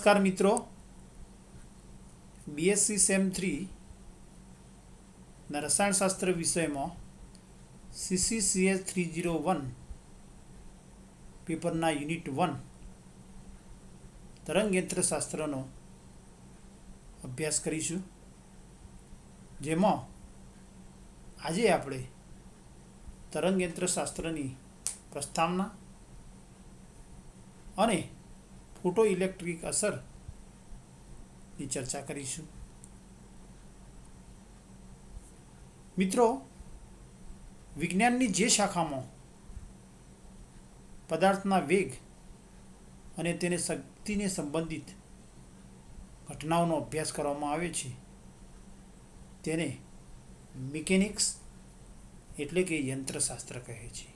નમસ્કાર મિત્રો, BSc same 3 ના રસાયણશાસ્ત્ર વિષયમાં CCCS 301 પેપરના યુનિટ 1 તરંગયંત્રશાસ્ત્રનો અભ્યાસ કરીશું, જેમાં આજે આપણે તરંગયંત્રશાસ્ત્રની પ્રસ્તાવના અને ફોટો ઇલેક્ટ્રિક અસરની ચર્ચા કરીશું. મિત્રો, વિજ્ઞાનની જે શાખામાં પદાર્થના વેગ અને તેને શક્તિને સંબંધિત ઘટનાઓનો અભ્યાસ કરવામાં આવે છે તેને મિકેનિક્સ એટલે કે યંત્રશાસ્ત્ર કહે છે.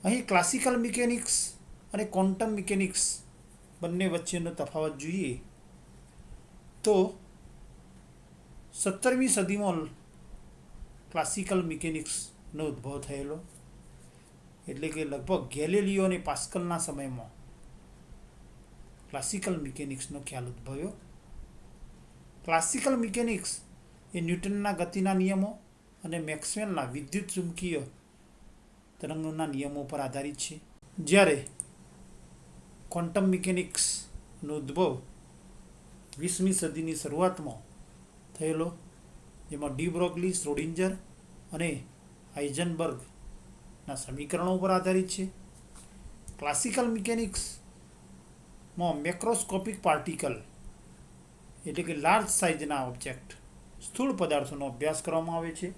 અહીં ક્લાસિકલ મિકેનિક્સ અને ક્વોન્ટમ મિકેનિક્સ બંને વચ્ચેનો તફાવત જોઈએ તો 17મી સદીમાં ક્લાસિકલ મિકેનિક્સનો ઉદ્ભવ થયેલો, એટલે કે લગભગ ગેલિલિયો અને પાસ્કલના સમયમાં ક્લાસિકલ મિકેનિક્સનો ખ્યાલ ઉદ્ભવ્યો. ક્લાસિકલ મિકેનિક્સ એ ન્યૂટનના ગતિના નિયમો અને મેક્સવેલના વિદ્યુત ચુંબકીય તરંગોના નિયમો પર આધારિત છે, જ્યારે ક્વોન્ટમ મિકેનિક્સનો ઉદ્ભવ 20મી સદીની શરૂઆતમાં થયેલો, જેમાં ડી બ્રોગલી, શ્રોડિંજર અને હાઇઝનબર્ગના સમીકરણો પર આધારિત છે. ક્લાસિકલ મિકેનિક્સમાં મેક્રોસ્કોપિક પાર્ટિકલ એટલે કે લાર્જ સાઇઝના ઓબ્જેક્ટ, સ્થૂળ પદાર્થોનો અભ્યાસ કરવામાં આવે છે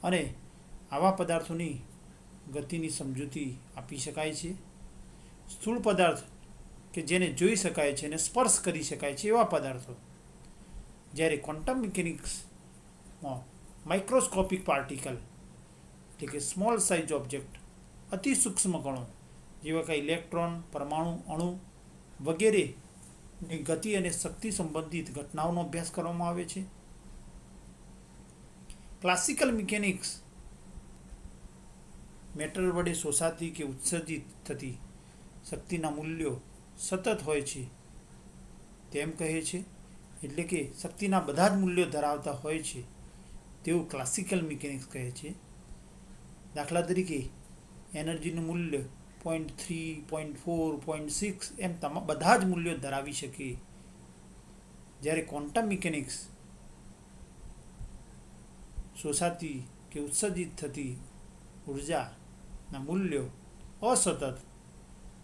અને આવા પદાર્થોની ગતિની સમજૂતી આપી શકાય છે. સ્થૂળ પદાર્થ કે જેને જોઈ શકાય છે અને સ્પર્શ કરી શકાય છે એવા પદાર્થો, જ્યારે ક્વોન્ટમ મિકેનિક્સમાં માઇક્રોસ્કોપિક પાર્ટિકલ એટલે કે સ્મોલ સાઇઝ ઓબ્જેક્ટ, અતિ સૂક્ષ્મ કણો જેવા કે ઇલેક્ટ્રોન, પરમાણુ, અણુ વગેરેની ગતિ અને શક્તિ સંબંધિત ઘટનાઓનો અભ્યાસ કરવામાં આવે છે. ક્લાસિકલ મિકેનિક્સ મેટર વડે શોષાતી કે ઉત્સર્જિત થતી શક્તિના મૂલ્યો સતત હોય છે તેમ કહે છે, એટલે કે શક્તિના બધા જ મૂલ્યો ધરાવતા હોય છે તેવું ક્લાસિકલ મિકેનિક્સ કહે છે. દાખલા તરીકે એનર્જીનું મૂલ્ય 0.3, 0.4, 0.6 એમ બધા જ મૂલ્યો ધરાવી શકે, જ્યારે ક્વોન્ટમ મિકેનિક્સ શોષાતી કે ઉત્સર્જિત થતી ઉર્જાના મૂલ્યો અસતત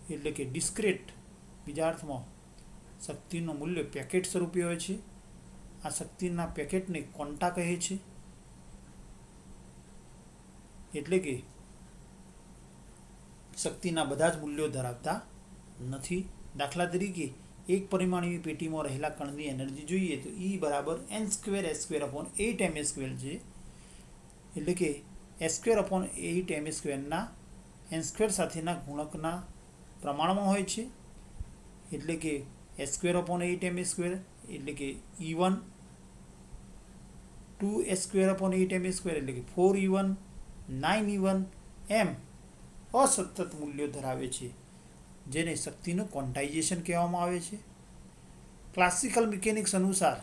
એટલે કે ડિસ્ક્રેટ, બીજા અર્થમાં શક્તિનું મૂલ્ય પેકેટ સ્વરૂપે હોય છે. આ શક્તિના પેકેટને ક્વોન્ટા કહે છે, એટલે કે શક્તિના બધા જ મૂલ્યો ધરાવતા નથી. દાખલા તરીકે એક પરિમાણીય પેટીમાં રહેલા કણની એનર્જી જોઈએ તો E બરાબર n²s²/8m² છે, એટલે કે s²/8m²ના n² સાથેના ગુણકના પ્રમાણમાં હોય છે, એટલે કે s²/8m² એટલે કે E1, 2s²/8m² એટલે કે 4E1, 9E1 એમ અસતત મૂલ્યો ધરાવે છે, જેને શક્તિનું ક્વોન્ટાઇઝેશન કહેવામાં આવે છે. ક્લાસિકલ મિકેનિક્સ અનુસાર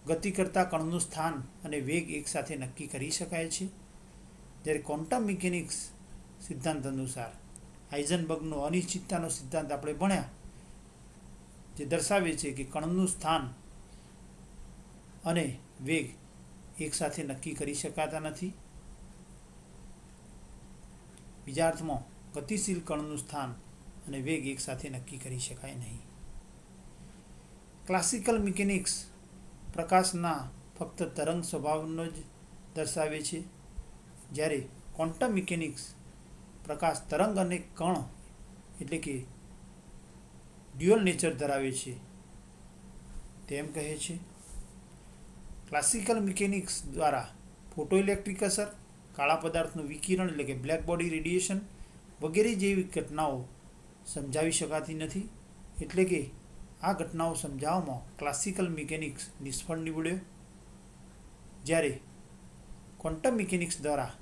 ગતિ કરતા કણનું સ્થાન અને વેગ એકસાથે નક્કી કરી શકાય છે, જ્યારે ક્વોન્ટમ મિકેનિક્સ સિદ્ધાંત અનુસાર હાઇઝનબર્ગનો અનિશ્ચિતતાનો સિદ્ધાંત આપણે ભણ્યા, જે દર્શાવે છે કે કણનું સ્થાન અને વેગ એકસાથે નક્કી કરી શકાતા નથી. બીજા અર્થમાં ગતિશીલ કણનું સ્થાન અને વેગ એકસાથે નક્કી કરી શકાય નહીં. ક્લાસિકલ મિકેનિક્સ પ્રકાશના ફક્ત તરંગ સ્વભાવનો જ દર્શાવે છે, જ્યારે ક્વોન્ટમ મિકેનિક્સ પ્રકાશ તરંગ અને કણ એટલે કે ડ્યુઅલ નેચર ધરાવે છે તેમ કહે છે. ક્લાસિકલ મિકેનિક્સ દ્વારા ફોટો ઇલેક્ટ્રિક અસર, કાળા પદાર્થનું વિકિરણ એટલે કે બ્લેક બોડી રેડિયેશન વગેરે જેવી ઘટનાઓ સમજાવી શકાતી નથી, એટલે કે આ ઘટનાઓ સમજાવવામાં ક્લાસિકલ મિકેનિક્સ નિષ્ફળ નીવડ્યો, જ્યારે ક્વોન્ટમ મિકેનિક્સ દ્વારા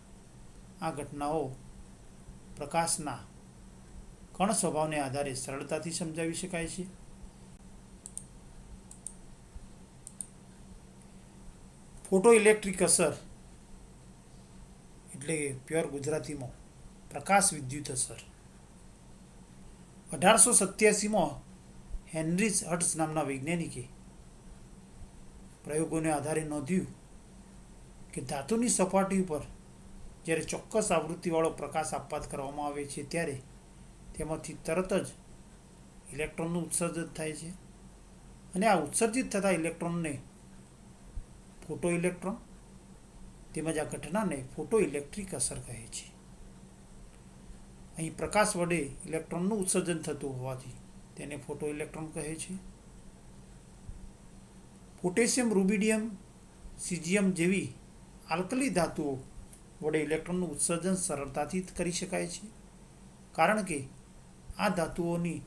આ ઘટનાઓ પ્રકાશના કણ સ્વભાવને આધારે સરળતાથી સમજાવી શકાય છે. ફોટો ઇલેક્ટ્રિક અસર એટલે કે પ્યોર ગુજરાતીમાં પ્રકાશ વિદ્યુત અસર. 1887માં હેનરી હર્ટ્ઝ નામના વૈજ્ઞાનિકે પ્રયોગોને આધારે નોંધ્યું કે ધાતુની સપાટી ઉપર જ્યારે ચોક્કસ આવૃત્તિવાળો પ્રકાશ આપપાત કરવામાં આવે છે ત્યારે તેમાંથી તરત જ ઇલેક્ટ્રોનનું ઉત્સર્જન થાય છે અને આ ઉત્સર્જિત થતા ઇલેક્ટ્રોનને ફોટો ઇલેક્ટ્રોન તેમજ આ ઘટનાને ફોટો ઇલેક્ટ્રિક અસર કહે છે. અહીં પ્રકાશ વડે ઇલેક્ટ્રોનનું ઉત્સર્જન થતું હોવાથી તેને ફોટો ઇલેક્ટ્રોન કહે છે. પોટેશિયમ, રૂબિડિયમ, સીઝિયમ જેવી આલ્કલી ધાતુઓ વડે ઇલેક્ટ્રોનનું ઉત્સર્જન સરળતાથી કરી શકાય છે કારણ કે આ ધાતુઓની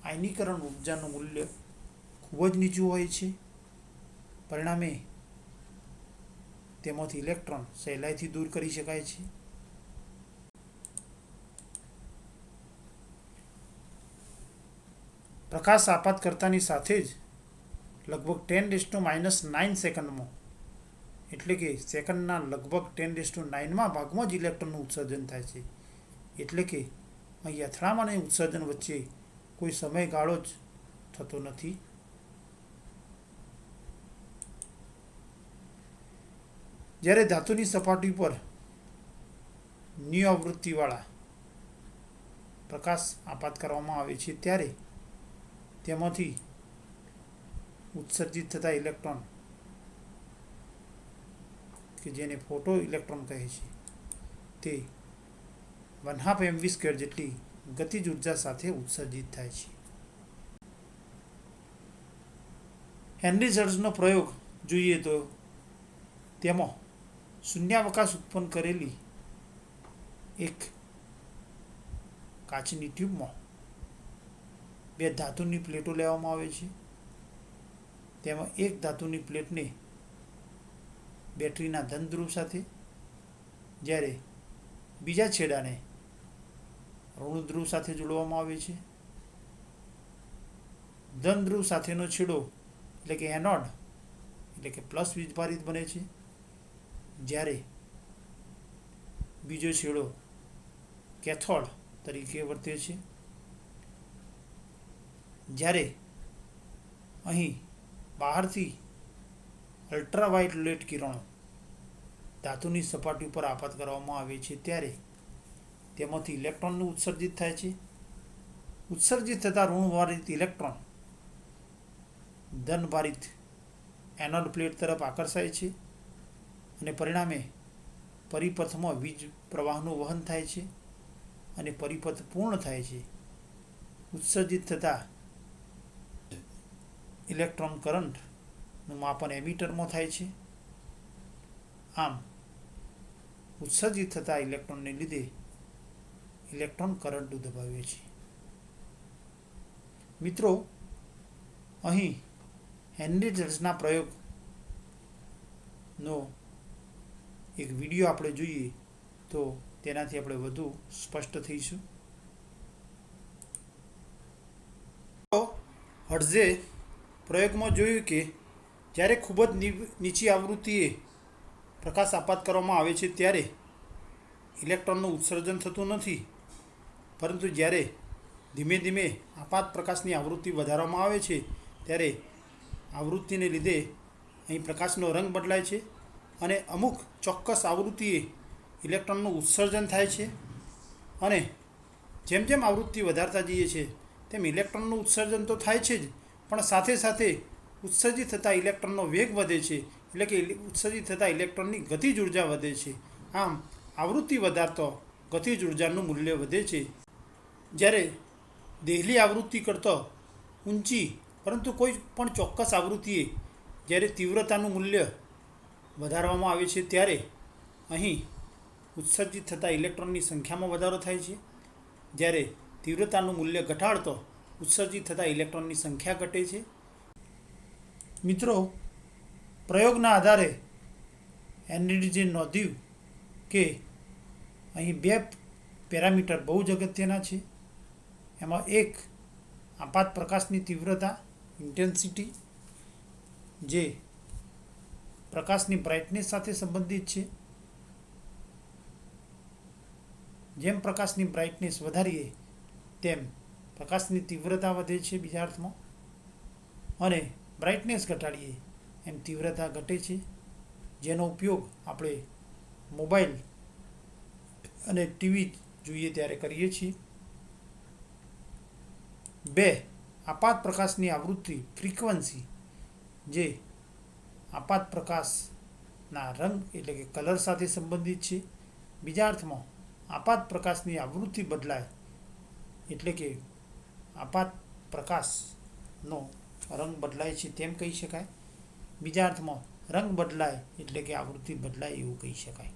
આયનીકરણ ઉર્જાનું મૂલ્ય ખૂબ જ નીચું હોય છે. પરિણામે તેમાંથી ઇલેક્ટ્રોન સહેલાઈથી દૂર કરી શકાય છે. પ્રકાશ આપાતકર્તાની સાથે જ લગભગ 10⁻⁹ સેકન્ડમાં એટલે કે સેકન્ડના લગભગ 10⁹ ભાગમાં જ ઇલેક્ટ્રોનનું ઉત્સર્જન થાય છે. એટલે કે અહીં અથડામણ અને ઉત્સર્જન વચ્ચે કોઈ સમયગાળો જ થતો નથી. જ્યારે ધાતુની સપાટી પર ન્યૂ આવૃત્તિવાળા પ્રકાશ આપાત કરવામાં આવે છે ત્યારે તેમાંથી ઉત્સર્જિત થતા ઇલેક્ટ્રોન કે જેને ફોટો ઇલેક્ટ્રોન કહે છે તે 1/2 mv² જેટલી ગતિજ ઉર્જા સાથે ઉત્સર્જિત થાય છે. હેનરી હર્ટ્ઝનો પ્રયોગ જોઈએ તો તેમાં શૂન્યાવકાશ ઉત્પન્ન કરેલી એક કાચની ટ્યુબમાં 2 ધાતુની પ્લેટો લેવામાં આવે છે. તેમાં એક ધાતુની પ્લેટને બેટરીના ધન ધ્રુવ સાથે જ્યારે બીજા છેડાને ઋણ ધ્રુવ સાથે જોડવામાં આવે છે. ધન ધ્રુવ સાથેનો છેડો એટલે કે એનોડ એટલે કે પ્લસ વીજભારિત બને છે જ્યારે બીજો છેડો કેથોડ તરીકે વર્તે છે. જ્યારે અહીં બહારથી અલ્ટ્રાવાયોલેટ કિરણો ધાતુની સપાટી ઉપર આપાત કરવામાં આવે છે ત્યારે તેમાંથી ઇલેક્ટ્રોનનું ઉત્સર્જિત થાય છે. ઉત્સર્જિત થતા ઋણભારિત ઇલેક્ટ્રોન ધનભારિત એનોડ પ્લેટ તરફ આકર્ષાય છે અને પરિણામે પરિપથમાં વીજ પ્રવાહનું વહન થાય છે અને પરિપથ પૂર્ણ થાય છે. ઉત્સર્જિત થતા ઇલેક્ટ્રોન કરંટનું માપન એમીટરમાં થાય છે. આમ ઉત્સર્જિત થતા ઇલેક્ટ્રોનને લીધે ઇલેક્ટ્રોન કરંટ ઉદ્ભવે છે. મિત્રો, અહીં હેનરી હર્ટ્ઝના પ્રયોગનો એક વિડીયો આપણે જોઈએ તો તેનાથી આપણે વધુ સ્પષ્ટ થઈશું. હર્ટ્ઝે પ્રયોગમાં જોયું કે જ્યારે ખૂબ જ નીચી આવૃત્તિએ પ્રકાશ આપાત કરવામાં આવે છે ત્યારે ઇલેક્ટ્રોનનું ઉત્સર્જન થતું નથી, પરંતુ જ્યારે ધીમે ધીમે આપાત પ્રકાશની આવૃત્તિ વધારવામાં આવે છે ત્યારે આવૃત્તિને લીધે અહીં પ્રકાશનો રંગ બદલાય છે અને અમુક ચોક્કસ આવૃત્તિએ ઇલેક્ટ્રોનનું ઉત્સર્જન થાય છે. અને જેમ જેમ આવૃત્તિ વધારતા જઈએ છીએ તેમ ઇલેક્ટ્રોનનું ઉત્સર્જન તો થાય છે જ, પણ સાથે સાથે ઉત્સર્જિત થતા ઇલેક્ટ્રોનનો વેગ વધે છે, એટલે કે ઉત્સર્જિત થતા ઇલેક્ટ્રોનની ગતિજ ઉર્જા વધે છે. આમ આવૃત્તિ વધારતો ગતિજ ઉર્જાનું મૂલ્ય વધે છે. જ્યારે દેહલી આવૃત્તિ કરતાં ઊંચી પરંતુ કોઈ પણ ચોક્કસ આવૃત્તિએ જ્યારે તીવ્રતાનું મૂલ્ય વધારવામાં આવે છે ત્યારે અહીં ઉત્સર્જિત થતા ઇલેક્ટ્રોનની સંખ્યામાં વધારો થાય છે. જ્યારે તીવ્રતાનું મૂલ્ય ઘટાડતો ઉત્સર્જિત થતા ઇલેક્ટ્રોનની સંખ્યા ઘટે છે. મિત્રો, પ્રયોગના આધારે હેનરીએ નોંધ્યું કે અહીં 2 પેરામીટર બહુ જ અગત્યના છે. એમાં એક આપાત પ્રકાશની તીવ્રતા ઇન્ટેન્સિટી, જે પ્રકાશની બ્રાઇટનેસ સાથે સંબંધિત છે. જેમ પ્રકાશની બ્રાઇટનેસ વધારીએ તેમ પ્રકાશની તીવ્રતા વધે છે બીજા અર્થમાં, અને બ્રાઇટનેસ ઘટાડીએ એમ તીવ્રતા ઘટે છે, જેનો ઉપયોગ આપણે મોબાઈલ અને ટીવી જોઈએ ત્યારે કરીએ છીએ. 2. આપાત પ્રકાશની આવૃત્તિ ફ્રીક્વન્સી, જે આપાત પ્રકાશના રંગ એટલે કે કલર સાથે સંબંધિત છે. બીજા અર્થમાં આપાત પ્રકાશની આવૃત્તિ બદલાય એટલે કે આપાત પ્રકાશનો રંગ બદલાય છે તેમ કહી શકાય. બીજા અર્થમાં રંગ બદલાય એટલે કે આવૃત્તિ બદલાય એવું કહી શકાય.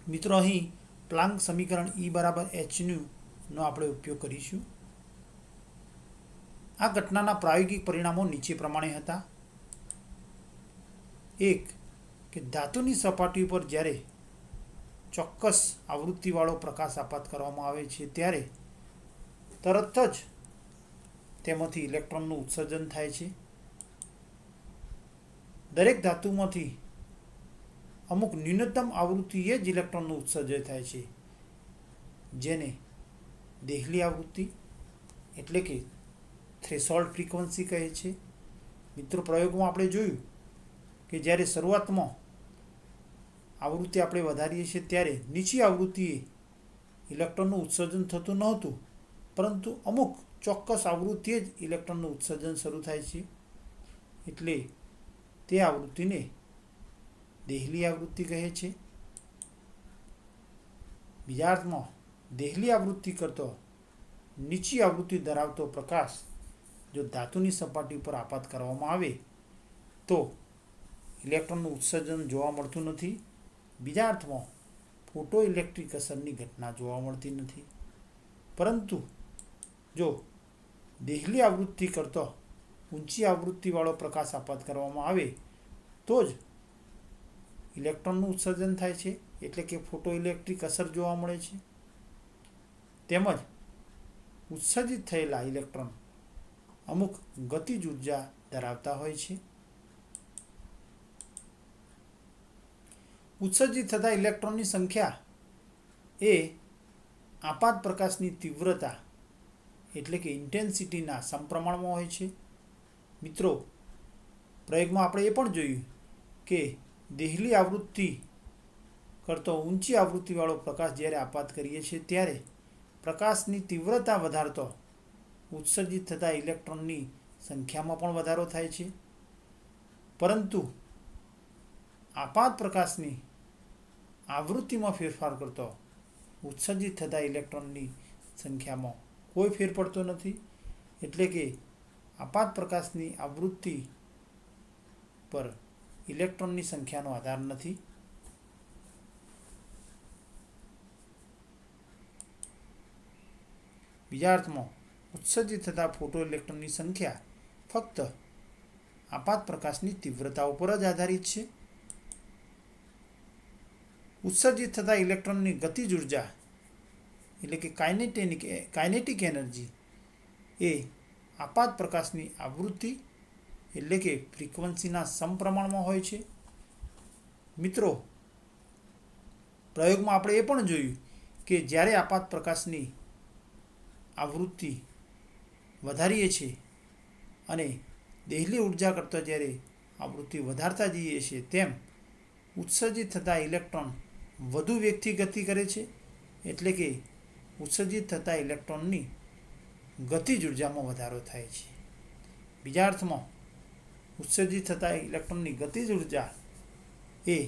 મિત્રો, અહીં પ્લાન્ક સમીકરણ E = h નો આપણે ઉપયોગ કરીશું. આ ઘટનાના પ્રાયોગિક પરિણામો નીચે પ્રમાણે હતા. 1. કે ધાતુની સપાટી ઉપર જ્યારે ચોક્કસ આવૃત્તિવાળો પ્રકાશ આપાત કરવામાં આવે છે ત્યારે તરત જ તેમાંથી ઇલેક્ટ્રોનનું ઉત્સર્જન થાય છે. દરેક ધાતુમાંથી અમુક ન્યૂનતમ આવૃત્તિએ જ ઇલેક્ટ્રોનનું ઉત્સર્જન થાય છે, જેને દેહલી આવૃત્તિ એટલે કે થ્રેશોલ્ડ ફ્રીક્વન્સી કહે છે. મિત્રો, પ્રયોગમાં આપણે જોયું કે જ્યારે શરૂઆતમાં આવૃત્તિ આપણે વધારીએ છીએ ત્યારે નીચી આવૃત્તિએ ઇલેક્ટ્રોનનું ઉત્સર્જન થતું નહોતું, પરંતુ અમુક ચોક્કસ આવૃત્તિએ જ ઇલેક્ટ્રોનનું ઉત્સર્જન શરૂ થાય છે, એટલે તે આવૃત્તિને દેહલી આવૃત્તિ કહે છે. બીજા અર્થમાં દેહલી આવૃત્તિ કરતો નીચી આવૃત્તિ ધરાવતો પ્રકાશ જો ધાતુની સપાટી પર આપાત કરવામાં આવે તો ઇલેક્ટ્રોનનું ઉત્સર્જન જોવા મળતું નથી. બીજા અર્થમાં ફોટો ઇલેક્ટ્રિક અસરની ઘટના જોવા મળતી નથી. પરંતુ જો દેહલી આવૃત્તિ કરતો ઊંચી આવૃત્તિવાળો પ્રકાશ આપાત કરવામાં આવે તો જ ઇલેક્ટ્રોનનું ઉત્સર્જન થાય છે, એટલે કે ફોટો ઇલેક્ટ્રિક અસર જોવા મળે છે. તેમજ ઉત્સર્જિત થયેલા ઇલેક્ટ્રોન અમુક ગતિજ ઉર્જા ધરાવતા હોય છે. ઉત્સર્જિત થતા ઇલેક્ટ્રોનની સંખ્યા એ આપાત પ્રકાશની તીવ્રતા એટલે કે ઇન્ટેન્સિટીના સમપ્રમાણમાં હોય છે. મિત્રો, પ્રયોગમાં આપણે એ પણ જોયું કે દેહલી આવૃત્તિ કરતો ઊંચી આવૃત્તિવાળો પ્રકાશ જ્યારે આપાત કરીએ છીએ ત્યારે પ્રકાશની તીવ્રતા વધારતો ઉત્સર્જિત થતા ઇલેક્ટ્રોનની સંખ્યામાં પણ વધારો થાય છે. પરંતુ આપાત પ્રકાશની આવૃત્તિમાં ફેરફાર કરતો ઉત્સર્જિત થતા ઇલેક્ટ્રોનની સંખ્યામાં કોઈ ફેર પડતો નથી. એટલે કે આપાત પ્રકાશની આવૃત્તિ પર ઇલેક્ટ્રોનની સંખ્યાનો આધાર નથી. બીજા અર્થમાં ઉત્સર્જિત થતા ફોટો ઇલેક્ટ્રોનની સંખ્યા ફક્ત આપાત પ્રકાશની તીવ્રતા ઉપર જ આધારિત છે. ઉત્સર્જિત થતા ઇલેક્ટ્રોનની ગતિજ ઉર્જા એટલે કે કાઇનેટિક એનર્જી એ આપાત પ્રકાશની આવૃત્તિ એટલે કે ફ્રીક્વન્સીના સમપ્રમાણમાં હોય છે. મિત્રો, પ્રયોગમાં આપણે એ પણ જોયું કે જ્યારે આપાત પ્રકાશની આવૃત્તિ વધારીએ છીએ અને દેહલી ઉર્જા કરતાં જ્યારે આવૃત્તિ વધારતા જઈએ છીએ તેમ ઉત્સર્જિત થતા ઇલેક્ટ્રોન વધુ વેગથી ગતિ કરે છે, એટલે કે ઉત્સર્જિત થતા ઇલેક્ટ્રોનની ગતિજ ઉર્જામાં વધારો થાય છે. બીજા અર્થમાં ઉત્સર્જિત થતા ઇલેક્ટ્રોનની ગતિજ ઉર્જા એ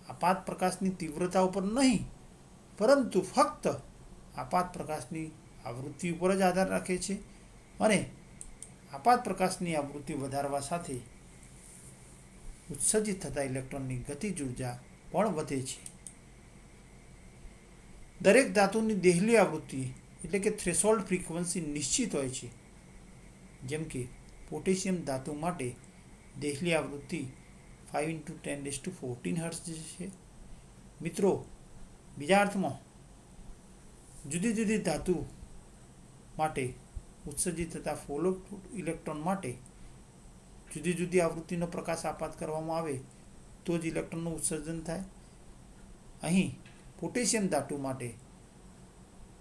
આપાત પ્રકાશની તીવ્રતા ઉપર નહીં, પરંતુ ફક્ત આપાત પ્રકાશની આવૃત્તિ ઉપર જ આધાર રાખે છે, અને આપાત પ્રકાશની આવૃત્તિ વધારવા સાથે ઉત્સર્જિત થતા ઇલેક્ટ્રોનની ગતિજ ઉર્જા પણ વધે છે. દરેક ધાતુની દેહલી આવૃત્તિ એટલે કે થ્રેશોલ્ડ ફ્રીક્વન્સી નિશ્ચિત હોય છે. જેમ કે પોટેશિયમ ધાતુ માટે દેહલી આવૃત્તિ 5 × 10⁻14 હર્ટ્ઝ છે. મિત્રો, બીજા અર્થમાં જુદી જુદી ધાતુ માટે ઉત્સર્જિત થતા ફોટો ઇલેક્ટ્રોન માટે જુદી જુદી આવૃત્તિનો પ્રકાશ આપાત કરવામાં આવે તો જ ઇલેક્ટ્રોનનું ઉત્સર્જન થાય. અહીં પોટેશિયમ ધાતુ માટે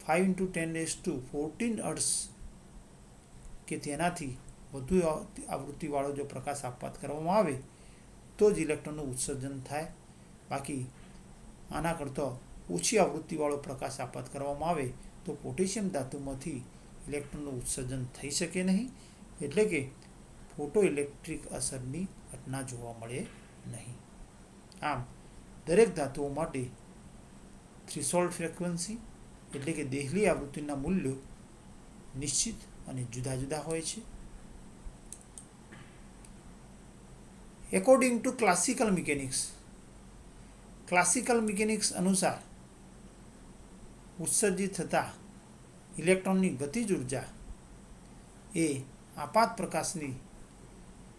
5 × 10⁻14 હર્ટ્ઝ કે તેનાથી વધુ આવૃત્તિવાળો જો પ્રકાશ આપાત કરવામાં આવે તો જ ઇલેક્ટ્રોનનું ઉત્સર્જન થાય. બાકી આના કરતાં ઓછી આવૃત્તિવાળો પ્રકાશ આપાત કરવામાં આવે તો પોટેશિયમ ધાતુમાંથી ઇલેક્ટ્રોનનું ઉત્સર્જન થઈ શકે નહીં, એટલે કે ફોટો ઇલેક્ટ્રિક અસરની ઘટના જોવા મળે નહીં. આમ દરેક ધાતુઓ માટે થ્રેશોલ્ડ ફ્રીક્વન્સી એટલે કે દેહલી આવૃત્તિના મૂલ્યો નિશ્ચિત અને જુદા જુદા હોય છે. એકોર્ડિંગ ટુ ક્લાસિકલ મિકેનિક્સ અનુસાર ઉત્સર્જિત થતા ઇલેક્ટ્રોનની ગતિજ ઉર્જા એ આપાત પ્રકાશની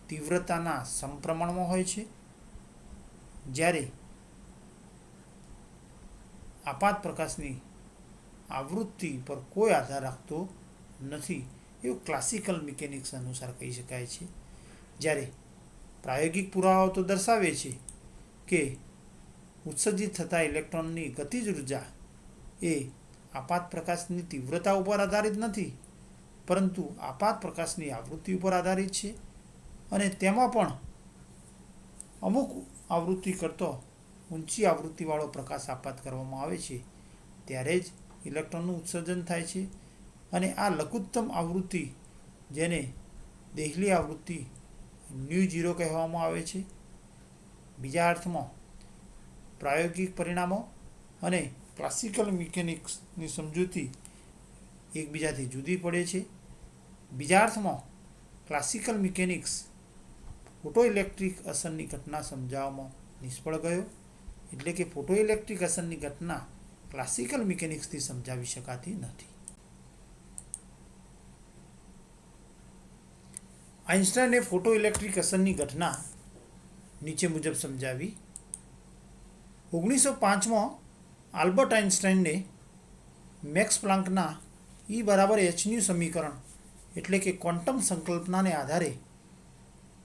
તીવ્રતાના સમપ્રમાણમાં હોય છે, જ્યારે આપાત પ્રકાશની આવૃત્તિ પર કોઈ આધાર રાખતો નથી એવું ક્લાસિકલ મિકેનિક્સ અનુસાર કહી શકાય છે. જ્યારે પ્રાયોગિક પુરાવાઓ તો દર્શાવે છે કે ઉત્સર્જિત થતા ઇલેક્ટ્રોનની ગતિજ ઉર્જા એ આપાત પ્રકાશની તીવ્રતા ઉપર આધારિત નથી, પરંતુ આપાત પ્રકાશની આવૃત્તિ ઉપર આધારિત છે, અને તેમાં પણ અમુક આવૃત્તિ કરતો ઊંચી આવૃત્તિવાળો પ્રકાશ આપાત કરવામાં આવે છે ત્યારે જ ઇલેક્ટ્રોનનું ઉત્સર્જન થાય છે. અને આ લઘુત્તમ આવૃત્તિ, જેને દેહલી આવૃત્તિ μ0 કહેવામાં આવે છે. બીજા અર્થમાં પ્રાયોગિક પરિણામો અને ક્લાસિકલ મિકેનિક્સની સમજૂતી એકબીજાથી જુદી પડે છે. બીજા અર્થમાં ક્લાસિકલ મિકેનિક્સ ફોટોઇલેક્ટ્રિક અસરની ઘટના સમજાવવામાં નિષ્ફળ ગયો, એટલે કે ફોટોઇલેક્ટ્રિક અસરની ઘટના ક્લાસિકલ મિકેનિક્સથી સમજાવી શકાતી નથી. આઇન્સ્ટાઈને ફોટોઇલેક્ટ્રિક અસરની ઘટના નીચે મુજબ સમજાવી. 1905માં આલ્બર્ટ આઇન્સ્ટાઈને મેક્સ પ્લાન્કના E = hν સમીકરણ એટલે કે ક્વોન્ટમ સંકલ્પનાને આધારે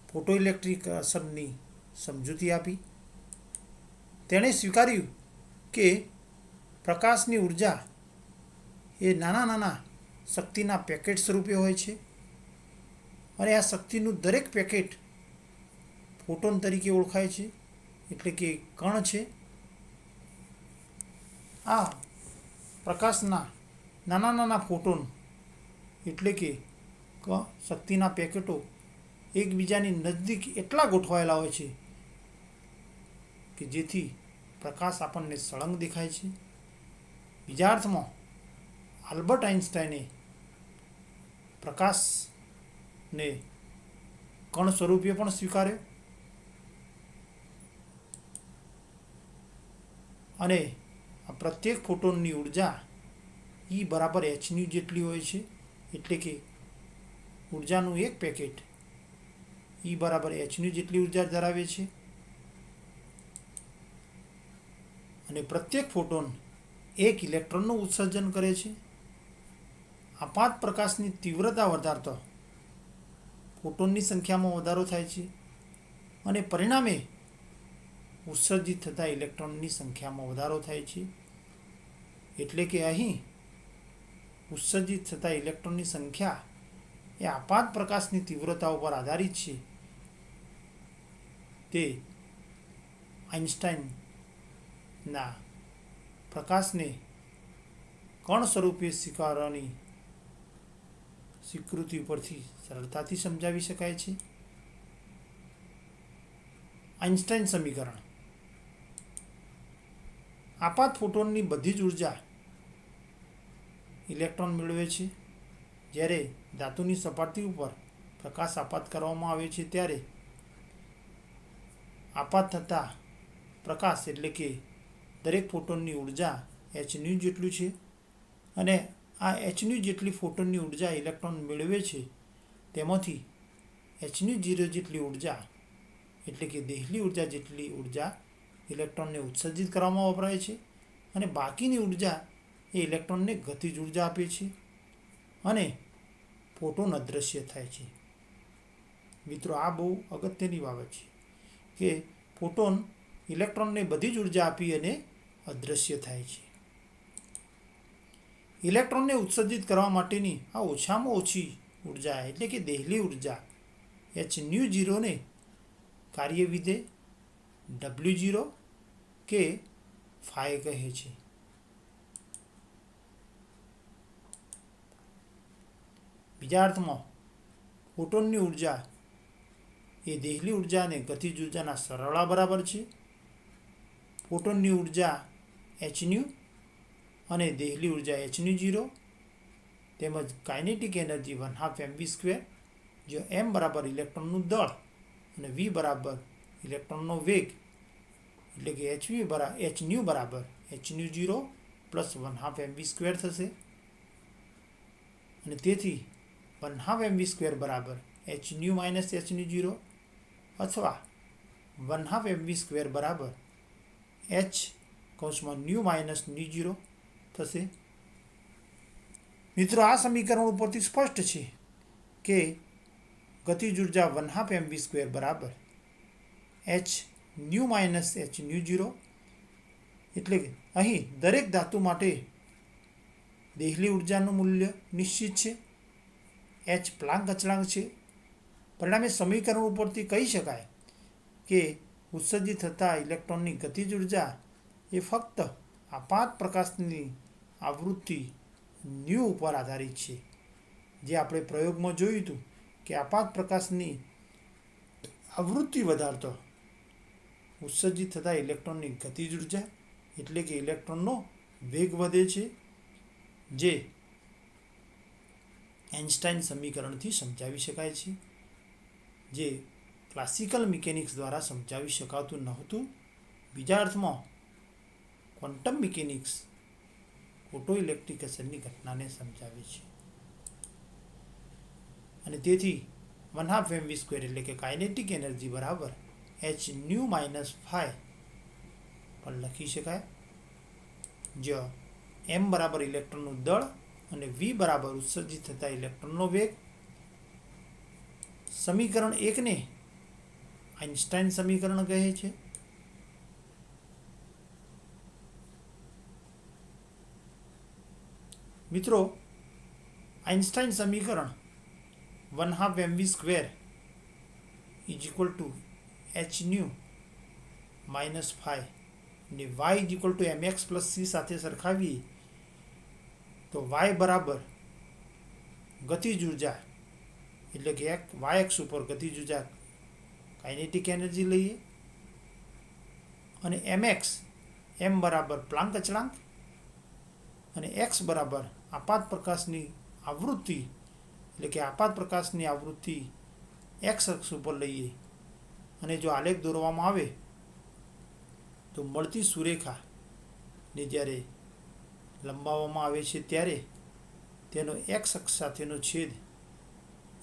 ફોટોઇલેક્ટ્રિક અસરની સમજૂતી આપી. તેણે સ્વીકાર્યું કે પ્રકાશની ઉર્જા એ નાના નાના શક્તિના પેકેટ સ્વરૂપે હોય છે, અને આ શક્તિનું દરેક પેકેટ ફોટોન તરીકે ઓળખાય છે, એટલે કે કણ છે. આ પ્રકાશના નાના નાના ફોટોન એટલે કે શક્તિના પેકેટો એકબીજાની નજદીક એટલા ગોઠવાયેલા હોય છે કે જેથી પ્રકાશ આપણને સળંગ દેખાય છે. બીજા અર્થમાં આલ્બર્ટ આઇન્સ્ટાઈને પ્રકાશને કણ સ્વરૂપે પણ સ્વીકાર્યો, અને આ પ્રત્યેક ફોટોનની ઉર્જા E = hν જેટલી હોય છે, એટલે કે ઉર્જાનું એક પેકેટ E = hν જેટલી ઉર્જા ધરાવે છે, અને પ્રત્યેક ફોટોન એક ઇલેક્ટ્રોનનું ઉત્સર્જન કરે છે. આપાત પ્રકાશની તીવ્રતા વધારતા ફોટોનની સંખ્યામાં વધારો થાય છે, અને પરિણામે ઉત્સર્જિત થતા ઇલેક્ટ્રોનની સંખ્યામાં વધારો થાય છે. એટલે કે અહીં ઉત્સર્જિત થતા ઇલેક્ટ્રોનની સંખ્યા એ આપાત પ્રકાશની તીવ્રતા ઉપર આધારિત છે. તે આઇન્સ્ટાઈનના પ્રકાશને કણ સ્વરૂપે સ્વીકારવાની સ્વીકૃતિ ઉપરથી સરળતાથી સમજાવી શકાય છે. આઇન્સ્ટાઈન સમીકરણ. આપાત ફોટોનની બધી જ ઉર્જા ઇલેક્ટ્રોન મેળવે છે. જ્યારે ધાતુની સપાટી ઉપર પ્રકાશ આપાત કરવામાં આવે છે ત્યારે આપાત થતા પ્રકાશ એટલે કે દરેક ફોટોનની ઉર્જા hν જેટલું છે, અને આ hν જેટલી ફોટોનની ઉર્જા ઇલેક્ટ્રોન મેળવે છે તેમાંથી hν0 જેટલી ઉર્જા એટલે કે દેહલી ઉર્જા જેટલી ઉર્જા ઇલેક્ટ્રોનને ઉત્સર્જિત કરવામાં વપરાય છે, અને બાકીની ઉર્જા એ ઇલેક્ટ્રોનને ગતિજ ઉર્જા આપે છે અને ફોટોન અદૃશ્ય થાય છે. મિત્રો, આ બહુ અગત્યની બાબત છે કે ફોટોન ઇલેક્ટ્રોનને બધી જ ઉર્જા આપી અને અદૃશ્ય થાય છે. ઇલેક્ટ્રોનને ઉત્સર્જિત કરવા માટેની આ ઓછામાં ઓછી ઉર્જા એટલે કે દેહલી ઉર્જા h0 ને કાર્ય વિધેય W0 કે ફાઈ કહે છે. બીજા અર્થમાં ફોટોનની ઉર્જા એ દેહલી ઉર્જા અને ગતિજ ઉર્જાના સરવાળા બરાબર છે. ફોટોનની ઉર્જા hν અને દેહલી ઉર્જા hν0 તેમજ કાઇનેટિક એનર્જી 1/2 mv², જ્યાં m બરાબર ઇલેક્ટ્રોનનું દળ અને v બરાબર ઇલેક્ટ્રોનનો વેગ એટલે કે hν બરાબર hν0 પ્લસ 1/2 mv² થશે અને તેથી 1/2 mv² બરાબર hν માઇનસ hν0 અથવા 1/2 mv² બરાબર h માઇનસ ν0 થશે. મિત્રો, આ સમીકરણ ઉપરથી સ્પષ્ટ છે કે ગતિજ ઉર્જા 1/2 mv² બરાબર hν માઇનસ hν0 એટલે કે અહીં દરેક ધાતુ માટે દેહલી ઉર્જાનું મૂલ્ય નિશ્ચિત છે. h પ્લાન્ક અચળાંક છે. પરિણામે સમીકરણ ઉપરથી કહી શકાય કે ઉત્સર્જિત થતા ઇલેક્ટ્રોનની ગતિજ ઉર્જા એ ફક્ત આપાત પ્રકાશની આવૃત્તિ ν ઉપર આધારિત છે. જે આપણે પ્રયોગમાં જોયું હતું કે આપાત પ્રકાશની આવૃત્તિ વધારતો ઉત્સર્જિત થતા ઇલેક્ટ્રોનની ગતિજ ઉર્જા એટલે કે ઇલેક્ટ્રોનનો વેગ વધે છે, જે આઇન્સ્ટાઇન સમીકરણથી સમજાવી શકાય છે, જે ક્લાસિકલ મિકેનિક્સ દ્વારા સમજાવી શકાતું નહોતું. બીજા અર્થમાં ક્વોન્ટમ મિકેનિક્સ ફોટો ઇલેક્ટ્રિક અસરની ઘટનાને સમજાવે છે અને તેથી 1/2 mv² એટલે કે કાઇનેટિક એનર્જી બરાબર hν માઇનસ ફાઈ પણ લખી શકાય, જ્યાં m બરાબર ઇલેક્ટ્રોનનું દળ અને v બરાબર ઉત્સર્જિત થતા ઇલેક્ટ્રોનનો વેગ. સમીકરણ 1 ને આઇન્સ્ટાઇન સમીકરણ કહે છે. મિત્રો, આઇન્સ્ટાઇન સમીકરણ 1/2 mv² is equal to hν minus phi ને y is equal to mx plus c સાથે સરખાવીએ તો y બરાબર ગતિજ ઉર્જા એટલે કે y અક્ષ ઉપર ગતિજ ઉર્જા કાઇનેટિક એનર્જી લઈએ અને mx m બરાબર પ્લાન્ક અચળાંક અને x બરાબર આપાત પ્રકાશની આવૃત્તિ એટલે કે આપાત પ્રકાશની આવૃત્તિ x અક્ષ ઉપર લઈએ અને જો આલેખ દોરવામાં આવે તો મળતી સુરેખાને જ્યારે લંબાવવામાં આવે છે ત્યારે તેનો x અક્ષ સાથેનો છેદ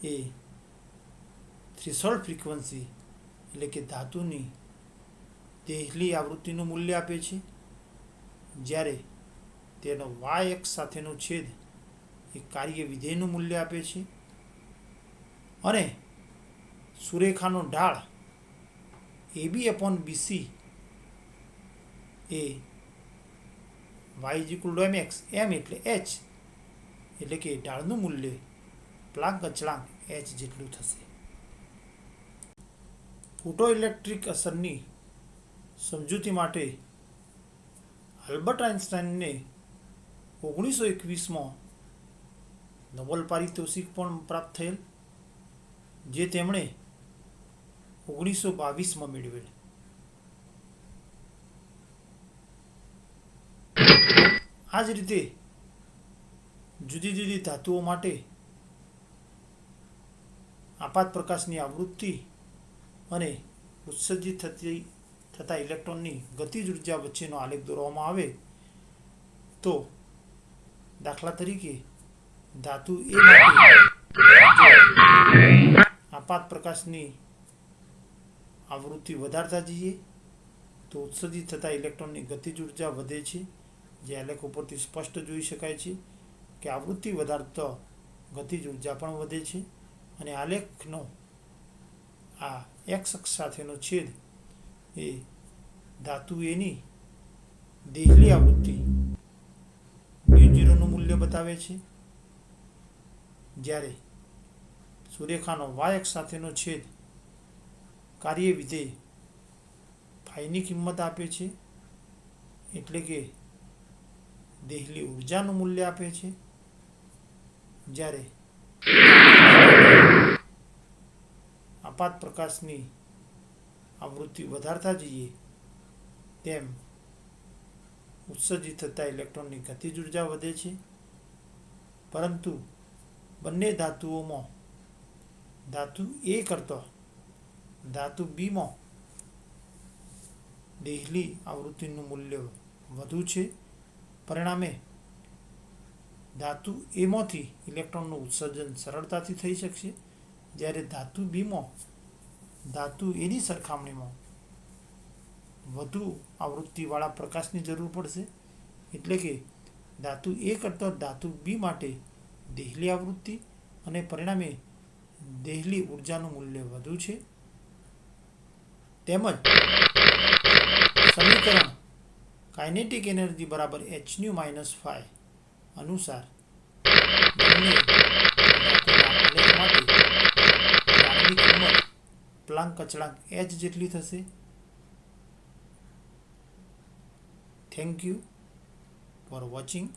એ થ્રેશોલ્ડ ફ્રીક્વન્સી એટલે કે ધાતુની દેહલી આવૃત્તિનું મૂલ્ય આપે છે, જ્યારે તેનો y અક્ષ સાથેનો છેદ એ કાર્ય વિધેયનું મૂલ્ય આપે છે અને સુરેખાનો ઢાળ AB/BC એ y = mx, m એટલે h એટલે કે ઢાળનું મૂલ્ય પ્લાન્ક અચળાંક h જેટલું થશે. ફોટો ઇલેક્ટ્રિક અસરની સમજૂતી માટે આલ્બર્ટ આઇન્સ્ટાઇનને 1921માં નોબેલ પારિતોષિક પણ પ્રાપ્ત થયેલ, જે તેમણે 1922માં મેળવેલ. આ જ રીતે જુદી જુદી ધાતુઓ માટે આપાત પ્રકાશની આવૃત્તિ અને ઉત્સર્જિત થતા ઇલેક્ટ્રોનની ગતિજ ઉર્જા વચ્ચેનો આલેખ દોરવામાં આવે તો દાખલા તરીકે ધાતુ એ માટે આપાત પ્રકાશની આવૃત્તિ વધારતા જઈએ તો ઉત્સર્જિત થતા ઇલેક્ટ્રોનની ગતિજ ઉર્જા વધે છે જે આલેખ ઉપરથી સ્પષ્ટ જોઈ શકાય છે કે આવૃત્તિ વધારતા ગતિજ ઉર્જા પણ વધે છે અને આલેખનો આ એક્સ અક્ષ સાથેનો છેદ એ ધાતુ એની દેહલી આવૃત્તિ μ0નું મૂલ્ય બતાવે છે, જ્યારે સુરેખાનો વાય અક્ષ સાથેનો છેદ કાર્ય વિધેય ફાઈની કિંમત આપે છે, એટલે કે દેહલી ઉર્જાનું મૂલ્ય આપે છે, જ્યારે આપાત પ્રકાશની આવૃત્તિ વધારતા જઈએ તેમ ઉત્સર્જિત થતા ઇલેક્ટ્રોનની ગતિજ ઉર્જા વધે છે, પરંતુ બંને ધાતુઓમાં ધાતુ એ કરતાં ધાતુ બીમાં દેહલી આવૃત્તિનું મૂલ્ય વધુ છે. પરિણામે ધાતુ એમાંથી ઇલેક્ટ્રોનનું ઉત્સર્જન સરળતાથી થઈ શકશે, જ્યારે ધાતુ બીમાં ધાતુ એની સરખામણીમાં વધુ આવૃત્તિવાળા પ્રકાશની જરૂર પડશે. એટલે કે ધાતુ એ કરતાં ધાતુ બી માટે દેહલી આવૃત્તિ અને પરિણામે દેહલી ઉર્જાનું મૂલ્ય વધુ છે. તેમજ સમીકરણ કાઇનેટિક એનર્જી બરાબર hν - phi અનુસાર બંને ધાતુના આલેખ માટે તાણની કિંમત પ્લાન્ક અચળાંક h જેટલી થશે. Thank you for watching.